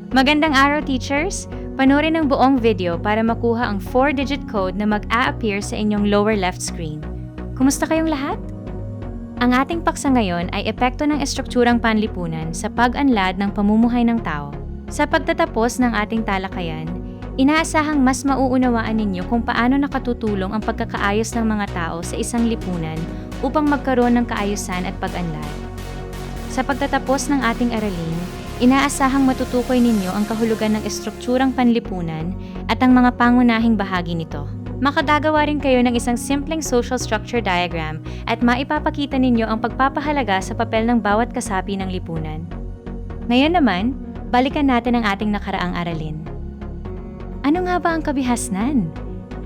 Magandang araw, teachers! Panoorin ang buong video para makuha ang 4-digit code na mag-a-appear sa inyong lower left screen. Kumusta kayong lahat? Ang ating paksa ngayon ay epekto ng estrukturang panlipunan sa pag-unlad ng pamumuhay ng tao. Sa pagtatapos ng ating talakayan, inaasahang mas mauunawaan ninyo kung paano nakatutulong ang pagkakaayos ng mga tao sa isang lipunan upang magkaroon ng kaayusan at pag-unlad. Sa pagtatapos ng ating aralin, inaasahang matutukoy ninyo ang kahulugan ng estrukturang panlipunan at ang mga pangunahing bahagi nito. Makagagawa rin kayo ng isang simpleng social structure diagram at maipapakita ninyo ang pagpapahalaga sa papel ng bawat kasapi ng lipunan. Ngayon naman, balikan natin ang ating nakaraang aralin. Ano nga ba ang kabihasnan?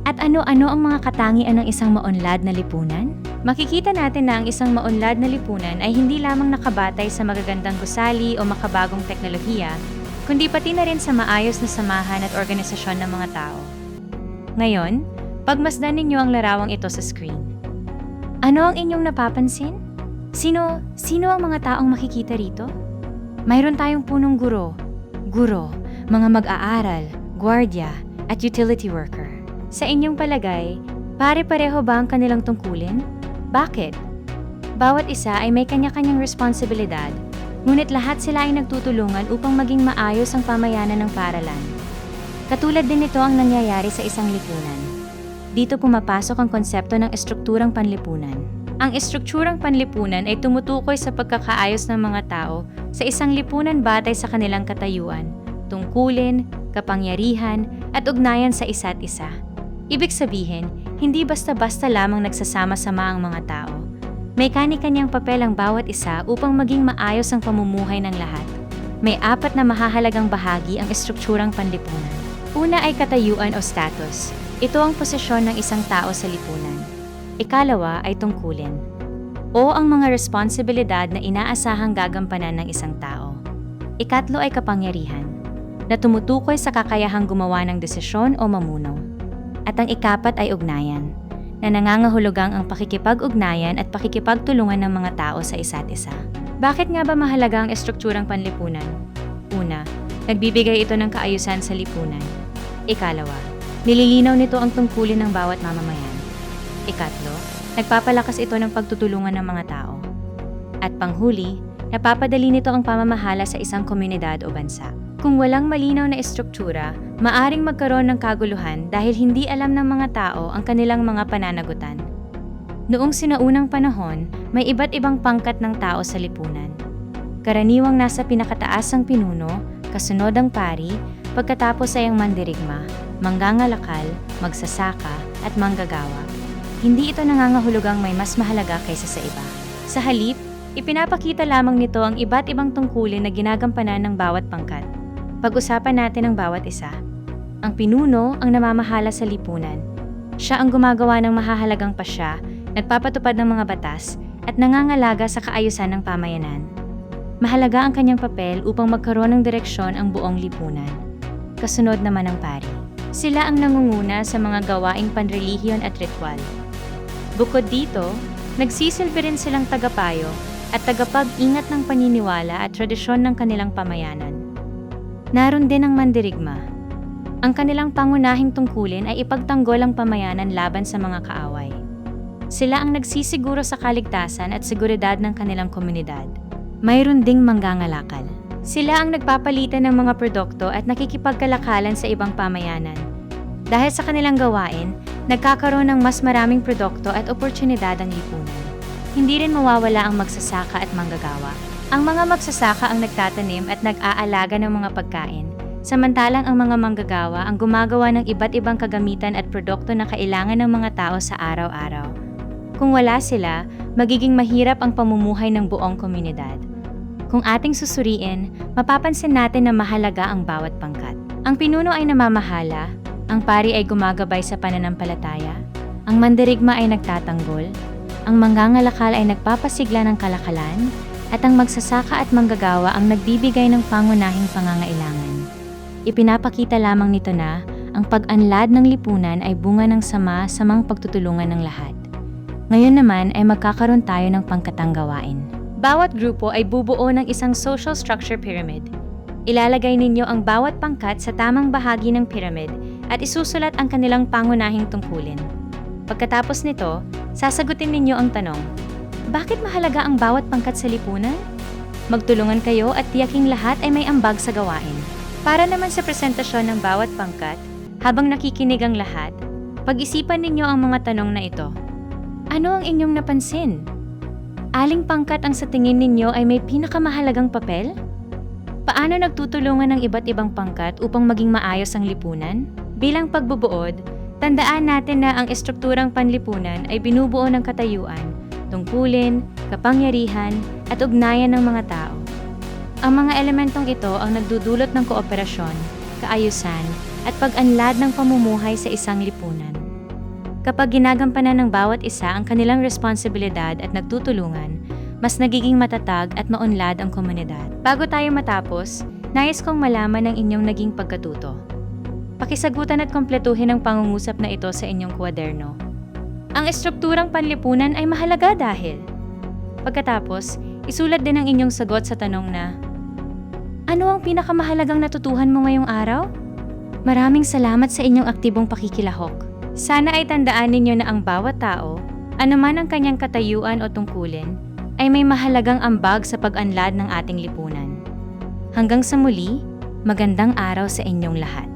At ano-ano ang mga katangian ng isang maunlad na lipunan? Makikita natin na ang isang maunlad na lipunan ay hindi lamang nakabatay sa magagandang gusali o makabagong teknolohiya, kundi pati na rin sa maayos na samahan at organisasyon ng mga tao. Ngayon, pagmasdan ninyo ang larawang ito sa screen. Ano ang inyong napapansin? Sino ang mga taong makikita rito? Mayroon tayong punong guro, mga mag-aaral, gwardiya, at utility worker. Sa inyong palagay, pare-pareho ba ang kanilang tungkulin? Bakit? Bawat isa ay may kanya-kanyang responsibilidad, ngunit lahat sila ay nagtutulungan upang maging maayos ang pamayanan ng paaralan. Katulad din ito ang nangyayari sa isang lipunan. Dito pumapasok ang konsepto ng estrukturang panlipunan. Ang estrukturang panlipunan ay tumutukoy sa pagkakaayos ng mga tao sa isang lipunan batay sa kanilang katayuan, tungkulin, kapangyarihan, at ugnayan sa isa't isa. Ibig sabihin, hindi basta-basta lamang nagsasama-sama ang mga tao. May kani-kanyang papel ang bawat isa upang maging maayos ang pamumuhay ng lahat. May 4 na mahahalagang bahagi ang estrukturang panlipunan. Una ay katayuan o status. Ito ang posisyon ng isang tao sa lipunan. Ikalawa ay tungkulin, o ang mga responsibilidad na inaasahang gagampanan ng isang tao. Ikatlo ay kapangyarihan, na tumutukoy sa kakayahang gumawa ng desisyon o mamuno. At ang ikapat ay ugnayan, na nangangahulugang ang pakikipag-ugnayan at pakikipagtulungan ng mga tao sa isa't isa. Bakit nga ba mahalaga ang estrukturang panlipunan? Una, nagbibigay ito ng kaayusan sa lipunan. Ikalawa, nililinaw nito ang tungkulin ng bawat mamamayan. Ikatlo, nagpapalakas ito ng pagtutulungan ng mga tao. At panghuli, napapadali nito ang pamamahala sa isang komunidad o bansa. Kung walang malinaw na estruktura, maaring magkaroon ng kaguluhan dahil hindi alam ng mga tao ang kanilang mga pananagutan. Noong sinaunang panahon, may iba't ibang pangkat ng tao sa lipunan. Karaniwang nasa pinakataas ang pinuno, kasunod ang pari, pagkatapos ay ang mandirigma, manggangalakal, magsasaka, at manggagawa. Hindi ito nangangahulugang may mas mahalaga kaysa sa iba. Sa halip, ipinapakita lamang nito ang iba't ibang tungkulin na ginagampanan ng bawat pangkat. Pag-usapan natin ang bawat isa. Ang pinuno ang namamahala sa lipunan. Siya ang gumagawa ng mahahalagang pasya, nagpapatupad ng mga batas, at nangangalaga sa kaayusan ng pamayanan. Mahalaga ang kanyang papel upang magkaroon ng direksyon ang buong lipunan. Kasunod naman ang pari. Sila ang nangunguna sa mga gawaing panrelihiyon at ritual. Bukod dito, nagsisilbi rin silang tagapayo at tagapag-ingat ng paniniwala at tradisyon ng kanilang pamayanan. Naroon din ang mandirigma. Ang kanilang pangunahing tungkulin ay ipagtanggol ang pamayanan laban sa mga kaaway. Sila ang nagsisiguro sa kaligtasan at seguridad ng kanilang komunidad. Mayroon ding manggangalakal. Sila ang nagpapalitan ng mga produkto at nakikipagkalakalan sa ibang pamayanan. Dahil sa kanilang gawain, nagkakaroon ng mas maraming produkto at oportunidad ang lipunan. Hindi rin mawawala ang magsasaka at manggagawa. Ang mga magsasaka ang nagtatanim at nag-aalaga ng mga pagkain, samantalang ang mga manggagawa ang gumagawa ng iba't ibang kagamitan at produkto na kailangan ng mga tao sa araw-araw. Kung wala sila, magiging mahirap ang pamumuhay ng buong komunidad. Kung ating susuriin, mapapansin natin na mahalaga ang bawat pangkat. Ang pinuno ay namamahala, ang pari ay gumagabay sa pananampalataya, ang mandirigma ay nagtatanggol, ang manggangalakal ay nagpapasigla ng kalakalan, at ang magsasaka at manggagawa ang nagbibigay ng pangunahing pangangailangan. Ipinapakita lamang nito na ang pag-unlad ng lipunan ay bunga ng sama-samang pagtutulungan ng lahat. Ngayon naman ay magkakaroon tayo ng pangkatang gawain. Bawat grupo ay bubuo ng isang social structure pyramid. Ilalagay ninyo ang bawat pangkat sa tamang bahagi ng pyramid at isusulat ang kanilang pangunahing tungkulin. Pagkatapos nito, sasagutin ninyo ang tanong, bakit mahalaga ang bawat pangkat sa lipunan? Magtulungan kayo at tiyaking lahat ay may ambag sa gawain. Para naman sa presentasyon ng bawat pangkat, habang nakikinig ang lahat, pag-isipan ninyo ang mga tanong na ito. Ano ang inyong napansin? Aling pangkat ang sa tingin ninyo ay may pinakamahalagang papel? Paano nagtutulungan ng iba't ibang pangkat upang maging maayos ang lipunan? Bilang pagbubuod, tandaan natin na ang estrukturang panlipunan ay binubuo ng katayuan, tungkulin, kapangyarihan, at ugnayan ng mga tao. Ang mga elementong ito ang nagdudulot ng kooperasyon, kaayusan, at pag-anlad ng pamumuhay sa isang lipunan. Kapag ginagampanan ng bawat isa ang kanilang responsibilidad at nagtutulungan, mas nagiging matatag at maunlad ang komunidad. Bago tayo matapos, nais kong malaman ang inyong naging pagkatuto. Pakisagutan at kompletuhin ang pangungusap na ito sa inyong kwaderno. Ang estrukturang panlipunan ay mahalaga dahil. Pagkatapos, isulat din ang inyong sagot sa tanong na, ano ang pinakamahalagang natutuhan mo ngayong araw? Maraming salamat sa inyong aktibong pakikilahok. Sana ay tandaan ninyo na ang bawat tao, anuman ang kanyang katayuan o tungkulin, ay may mahalagang ambag sa pag-anlad ng ating lipunan. Hanggang sa muli, magandang araw sa inyong lahat.